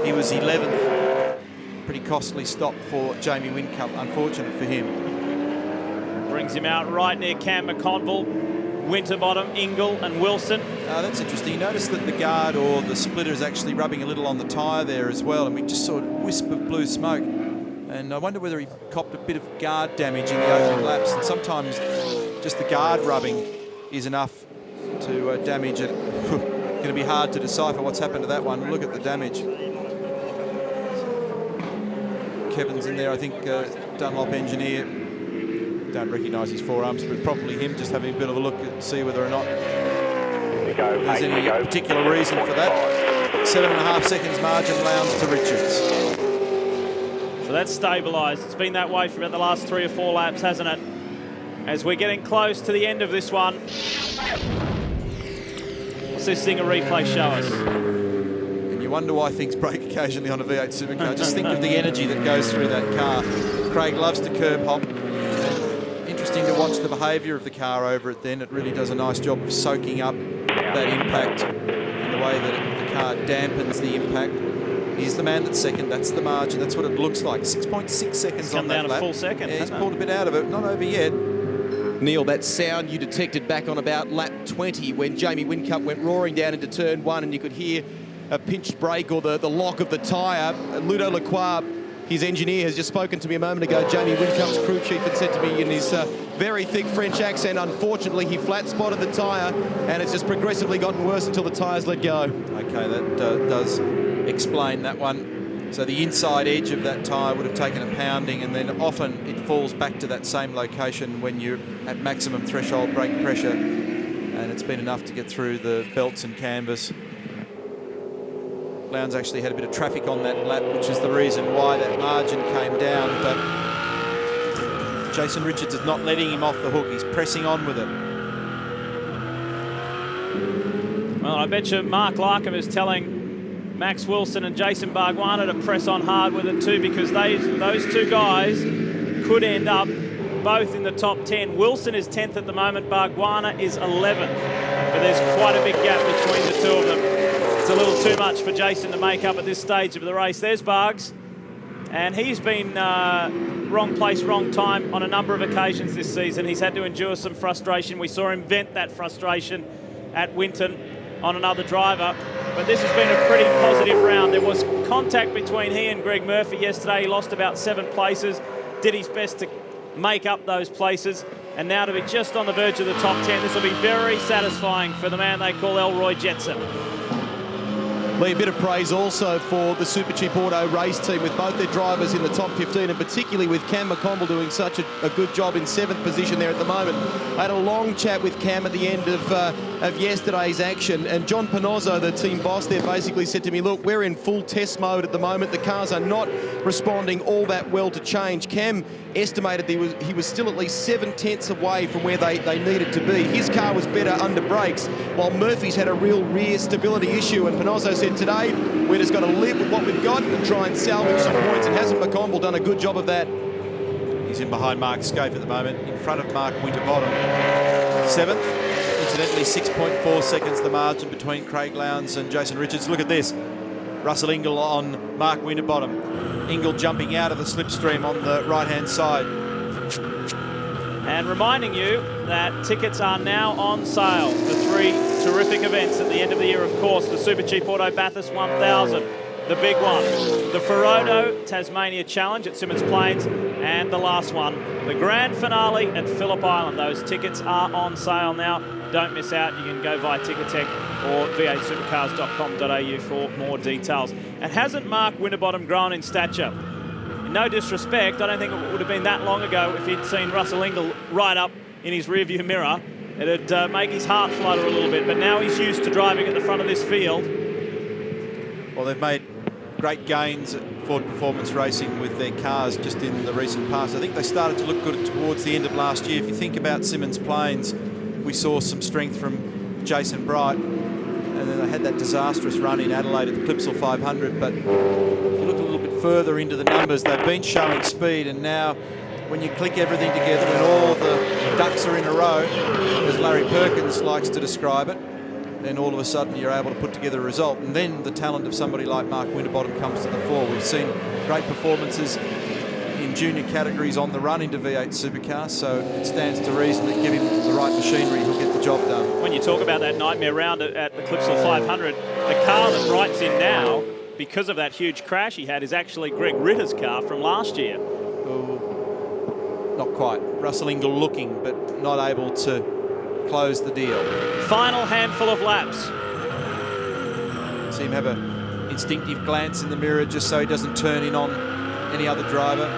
He was 11th. Pretty costly stop for Jamie Whincup, unfortunate for him. Brings him out right near Cam McConville, Winterbottom, Ingall and Wilson. That's interesting. You notice that the guard or the splitter is actually rubbing a little on the tyre there as well, and we just saw a wisp of blue smoke. And I wonder whether he copped a bit of guard damage in the opening laps, and sometimes just the guard rubbing is enough to damage it. Going to be hard to decipher what's happened to that one. Look at the damage. Kevin's in there, I think, Dunlop engineer. Don't recognise his forearms, but probably him, just having a bit of a look to see whether or not there's any particular reason for that. 7.5 seconds margin, Lowndes to Richards. So that's stabilised. It's been that way for about the last 3 or 4 laps, hasn't it? As we're getting close to the end of this one. What's this Zinger replay show us? And you wonder why things break occasionally on a V8 supercar. Just think of the energy that goes through that car. Craig loves to curb hop. interesting to watch the behaviour of the car over it then. It really does a nice job of soaking up that impact and the way that the car dampens the impact. He's the man that's second. That's the margin. That's what it looks like. 6.6 seconds on that lap. Come down a full second. Yeah, he's pulled a bit out of it. Not over yet. Neil, that sound you detected back on about lap 20 when Jamie Whincup went roaring down into turn 1 and you could hear a pinched brake or the lock of the tyre. Ludo Lacroix, his engineer, has just spoken to me a moment ago, Jamie Whincup's crew chief, and said to me in his very thick French accent, unfortunately, he flat spotted the tyre and it's just progressively gotten worse until the tyres let go. Okay, that does explain that one. So the inside edge of that tyre would have taken a pounding, and then often it falls back to that same location when you're at maximum threshold brake pressure, and it's been enough to get through the belts and canvas. Lowndes actually had a bit of traffic on that lap, which is the reason why that margin came down, but Jason Richards is not letting him off the hook. He's pressing on with it. Well, I bet you Mark Larkham is telling Max Wilson and Jason Bargwanna to press on hard with it too, because those two guys could end up both in the top 10. Wilson is 10th at the moment, Bargwanna is 11th, but there's quite a big gap between the two of them. It's a little too much for Jason to make up at this stage of the race. There's Bargs, and he's been wrong place, wrong time on a number of occasions this season. He's had to endure some frustration. We saw him vent that frustration at Winton on another driver, but this has been a pretty positive round. There was contact between he and Greg Murphy yesterday. He lost about 7 places, did his best to make up those places, and now to be just on the verge of the top 10, this will be very satisfying for the man they call Elroy Jetson. Lee, a bit of praise also for the Super Cheap Auto race team, with both their drivers in the top 15, and particularly with Cam McCombel doing such a good job in 7th position there at the moment. I had a long chat with Cam at the end of yesterday's action, and John Panozzo, the team boss there, basically said to me, look, we're in full test mode at the moment. The cars are not responding all that well to change. Cam estimated he was still at least 7/10 away from where they needed to be. His car was better under brakes, while Murphy's had a real rear stability issue, and Panozzo said today we're just going to live with what we've got and try and salvage some points, and hasn't McCombel done a good job of that? He's in behind Mark Scafe at the moment, in front of Mark Winterbottom. 7th, incidentally 6.4 seconds the margin between Craig Lowndes and Jason Richards. Look at this, Russell Ingall on Mark Winterbottom. Ingall jumping out of the slipstream on the right-hand side. And reminding you that tickets are now on sale for 3 terrific events at the end of the year, of course. The Super Cheap Auto Bathurst 1000, the big one. The Ferodo Tasmania Challenge at Symmons Plains, and the last one, the grand finale at Phillip Island. Those tickets are on sale now. Don't miss out. You can go via Ticketek or v8supercars.com.au for more details. And hasn't Mark Winterbottom grown in stature? No disrespect, I don't think it would have been that long ago if he'd seen Russell Ingall right up in his rearview mirror. It'd make his heart flutter a little bit, but now he's used to driving at the front of this field. Well, they've made great gains at Ford Performance Racing with their cars just in the recent past. I think they started to look good towards the end of last year. If you think about Symmons Plains, we saw some strength from Jason Bright, and then they had that disastrous run in Adelaide at the Clipsal 500, but if you look a little bit further into the numbers, they've been showing speed, and now when you click everything together and all the ducks are in a row, as Larry Perkins likes to describe it, then all of a sudden you're able to put together a result, and then the talent of somebody like Mark Winterbottom comes to the fore. We've seen great performances in junior categories on the run into V8 Supercars, so it stands to reason that give him the right machinery, he'll get the job done. When you talk about that nightmare round at the Clipsal 500, the car that Bright's in now, because of that huge crash he had, is actually Greg Ritter's car from last year. Oh, not quite. Russell Ingall looking, but not able to close the deal. Final handful of laps. See him have an instinctive glance in the mirror just so he doesn't turn in on any other driver.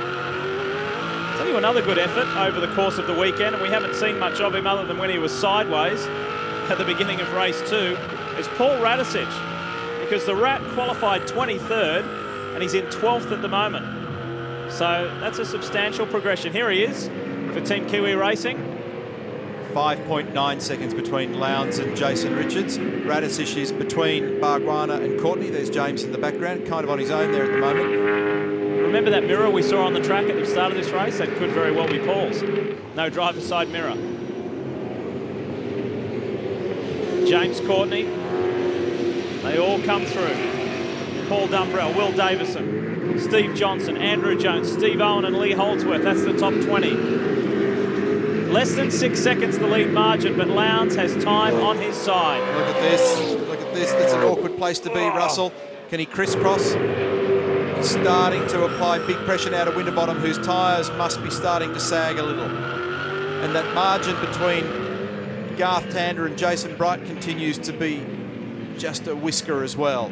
Tell you another good effort over the course of the weekend, and we haven't seen much of him other than when he was sideways at the beginning of race 2, is Paul Radisich, because the Rat qualified 23rd and he's in 12th at the moment. So that's a substantial progression. Here he is for Team Kiwi Racing. 5.9 seconds between Lowndes and Jason Richards. Radisich is between Bargwanna and Courtney. There's James in the background, kind of on his own there at the moment. remember that mirror we saw on the track at the start of this race? That could very well be Paul's. No driver's side mirror. James Courtney. They all come through. Paul Dumbrell, Will Davison, Steve Johnson, Andrew Jones, Steve Owen and Lee Holdsworth. That's the top 20. Less than 6 seconds the lead margin, but Lowndes has time on his side. Look at this. Look at this. That's an awkward place to be, Russell. Can he crisscross? He's starting to apply big pressure now to Winterbottom, whose tyres must be starting to sag a little. And that margin between Garth Tander and Jason Bright continues to be just a whisker as well.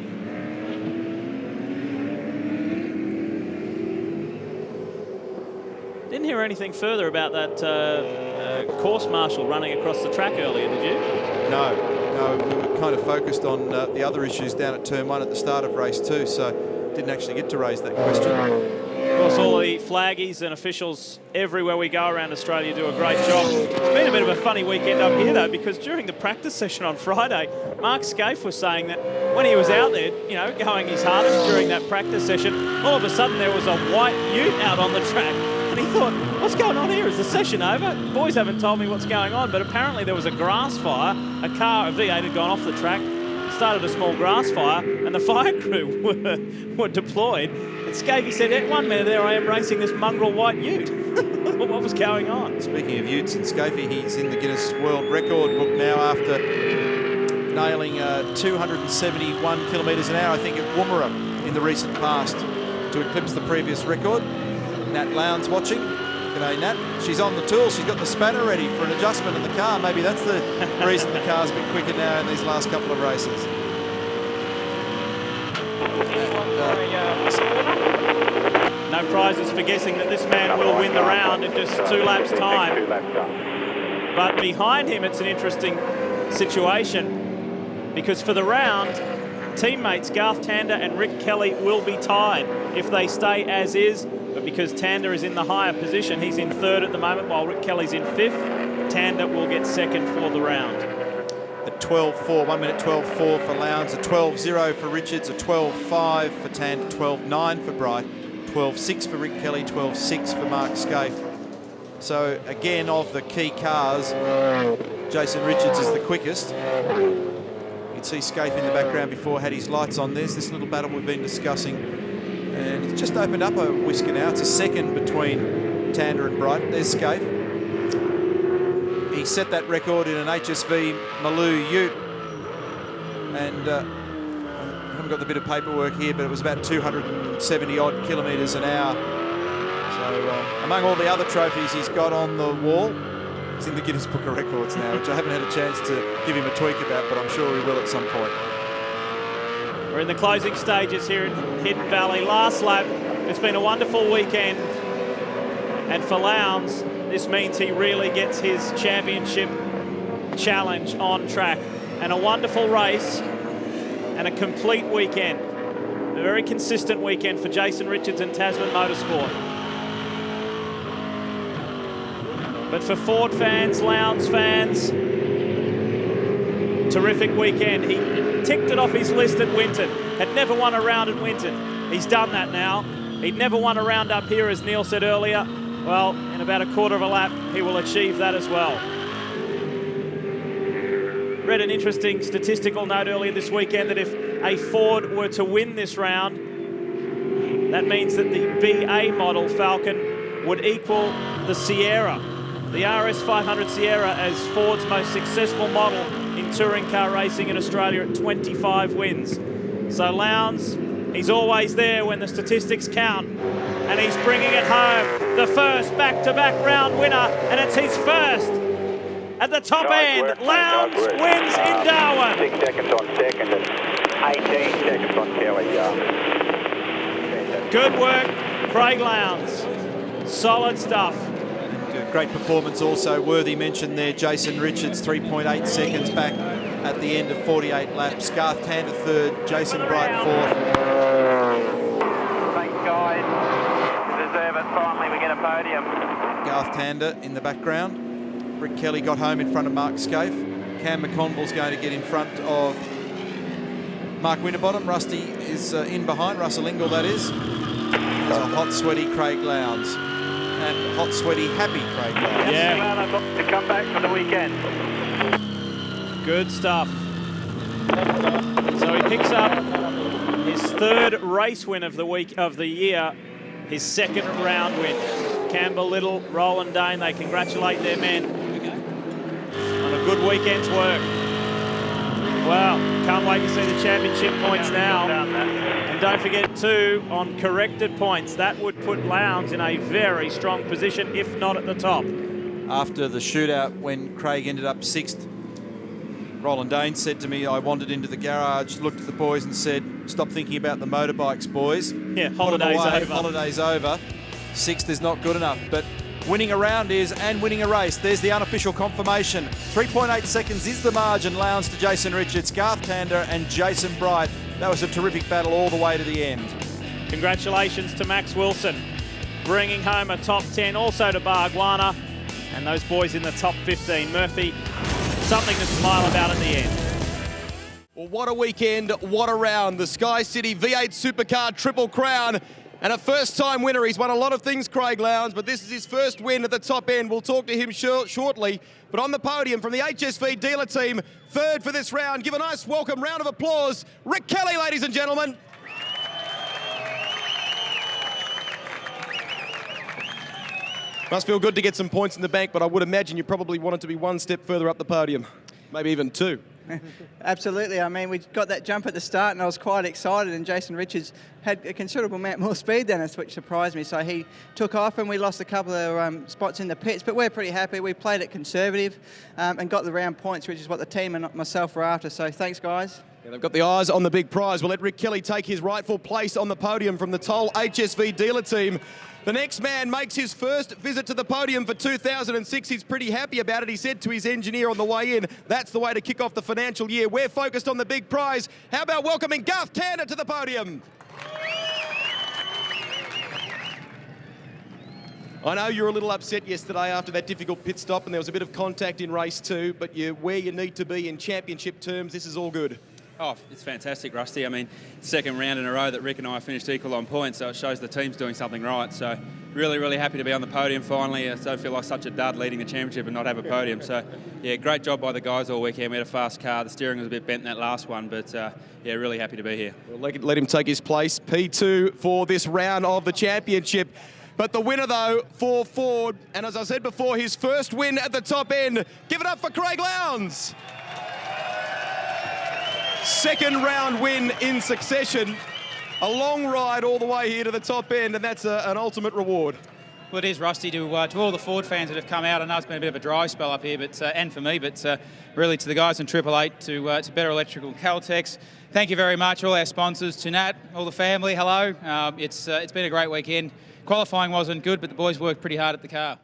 Didn't hear anything further about that course marshal running across the track earlier, did you? No, we were kind of focused on the other issues down at turn 1 at the start of race 2, so didn't actually get to raise that question. Of course, all the flaggies and officials everywhere we go around Australia do a great job. It's been a bit of a funny weekend up here, though, because during the practice session on Friday, Mark Scaife was saying that when he was out there, you know, going his hardest during that practice session, all of a sudden there was a white ute out on the track. And he thought, what's going on here? Is the session over? The boys haven't told me what's going on, but apparently there was a grass fire. A V8 had gone off the track, started a small grass fire, and the fire crew were deployed. And Scavey said, at 1 minute there I am racing this mongrel white ute. What was going on? Speaking of utes and Scavey, he's in the Guinness World Record book now after nailing 271 kilometres an hour, I think, at Woomera in the recent past to eclipse the previous record. Nat Lowndes watching. G'day, Nat. She's on the tool. She's got the spanner ready for an adjustment in the car. Maybe that's the reason the car's been quicker now in these last couple of races. No prizes for guessing that this man will win the round in just 2 laps' time. But behind him, it's an interesting situation because for the round, teammates Garth Tander and Rick Kelly will be tied if they stay as is. But because Tander is in the higher position, he's in 3rd at the moment, while Rick Kelly's in 5th. Tander will get 2nd for the round. A 12.4, 1 minute 12.4 for Lowndes, a 12.0 for Richards, a 12.5 for Tander, 12.9 for Bright, 12.6 for Rick Kelly, 12.6 for Mark Scaife. So again, of the key cars, Jason Richards is the quickest. You'd see Scaife in the background before, had his lights on. There's this little battle we've been discussing. And it's just opened up a whisker now. It's a second between Tander and Bright. There's Scaife. He set that record in an HSV Maloo ute. And I haven't got the bit of paperwork here, but it was about 270 odd kilometres an hour. So among all the other trophies he's got on the wall, he's in the Guinness Book of Records now, which I haven't had a chance to give him a tweak about, but I'm sure we will at some point. We're in the closing stages here in Hidden Valley. Last lap. It's been a wonderful weekend. And for Lowndes, this means he really gets his championship challenge on track. And a wonderful race and a complete weekend. A very consistent weekend for Jason Richards and Tasman Motorsport. But for Ford fans, Lowndes fans, terrific weekend. He ticked it off his list at Winton. Had never won a round at Winton. He's done that now. He'd never won a round up here, as Neil said earlier. Well, in about a quarter of a lap, he will achieve that as well. Read an interesting statistical note earlier this weekend that if a Ford were to win this round, that means that the BA model Falcon would equal the Sierra, the RS 500 Sierra, as Ford's most successful model in touring car racing in Australia at 25 wins. So Lowndes, he's always there when the statistics count, and he's bringing it home. The first back-to-back round winner, and it's his first at the top end. Lowndes wins in Darwin. 6 seconds on second and 18 seconds on Kelly. Good work, Craig Lowndes. Solid stuff. Great performance also, worthy mention there, Jason Richards, 3.8 seconds back at the end of 48 laps. Garth Tander 3rd, Jason Bright 4th. Thanks, guys. Deserve it. Finally, we get a podium. Garth Tander in the background. Rick Kelly got home in front of Mark Scaife. Cam McConville's going to get in front of Mark Winterbottom. Rusty is in behind, Russell Ingall that is. There's a hot, sweaty Craig Lowndes and hot, sweaty, happy Craig Lowndes. Yeah. To come back from the weekend. Good stuff. So he picks up his third race win of the year, his second round win. Campbell Little, Roland Dane, they congratulate their men on a good weekend's work. Wow, can't wait to see the championship points now. And don't forget too, on corrected points, that would put Lowndes in a very strong position, if not at the top. After the shootout, when Craig ended up 6th, Roland Dane said to me, I wandered into the garage, looked at the boys and said, stop thinking about the motorbikes, boys. Yeah, holiday's over. Holiday's over. 6th is not good enough, but winning a round is, and winning a race. There's the unofficial confirmation. 3.8 seconds is the margin. Lowndes to Jason Richards, Garth Tander and Jason Bright. That was a terrific battle all the way to the end. Congratulations to Max Wilson, bringing home a top 10, also to Bargwana, and those boys in the top 15. Murphy, something to smile about at the end. Well, what a weekend, what a round. The Sky City V8 Supercar Triple Crown. And a first-time winner. He's won a lot of things, Craig Lowndes, but this is his first win at the top end. We'll talk to him shortly. But on the podium from the HSV dealer team, third for this round. Give a nice welcome round of applause. Rick Kelly, ladies and gentlemen. Must feel good to get some points in the bank, but I would imagine you probably wanted to be one step further up the podium. Maybe even two. Absolutely. I mean, we got that jump at the start and I was quite excited, and Jason Richards had a considerable amount more speed than us, which surprised me. So he took off and we lost a couple of spots in the pits, but we're pretty happy. We played it conservative and got the round points, which is what the team and myself were after. So thanks, guys. Yeah, they've got the eyes on the big prize. We'll let Rick Kelly take his rightful place on the podium from the Toll HSV dealer team. The next man makes his first visit to the podium for 2006. He's pretty happy about it. He said to his engineer on the way in, that's the way to kick off the financial year. We're focused on the big prize. How about welcoming Garth Tander to the podium? I know you were a little upset yesterday after that difficult pit stop and there was a bit of contact in race 2, but you're where you need to be in championship terms. This is all good. Oh, it's fantastic, Rusty. I mean, second round in a row that Rick and I finished equal on points, so it shows the team's doing something right. So really, really happy to be on the podium finally. I don't feel like such a dud leading the championship and not have a podium. So, yeah, great job by the guys all weekend. We had a fast car. The steering was a bit bent in that last one, but, yeah, really happy to be here. We'll let him take his place. P2 for this round of the championship. But the winner, though, for Ford, and as I said before, his first win at the top end. Give it up for Craig Lowndes. Second round win in succession. A long ride all the way here to the top end, and that's an ultimate reward. Well, it is, Rusty, to all the Ford fans that have come out. I know it's been a bit of a dry spell up here, but and for me, but really to the guys in 888, to Better Electrical, Caltex. Thank you very much, all our sponsors, to Nat, all the family, hello. It's been a great weekend. Qualifying wasn't good, but the boys worked pretty hard at the car.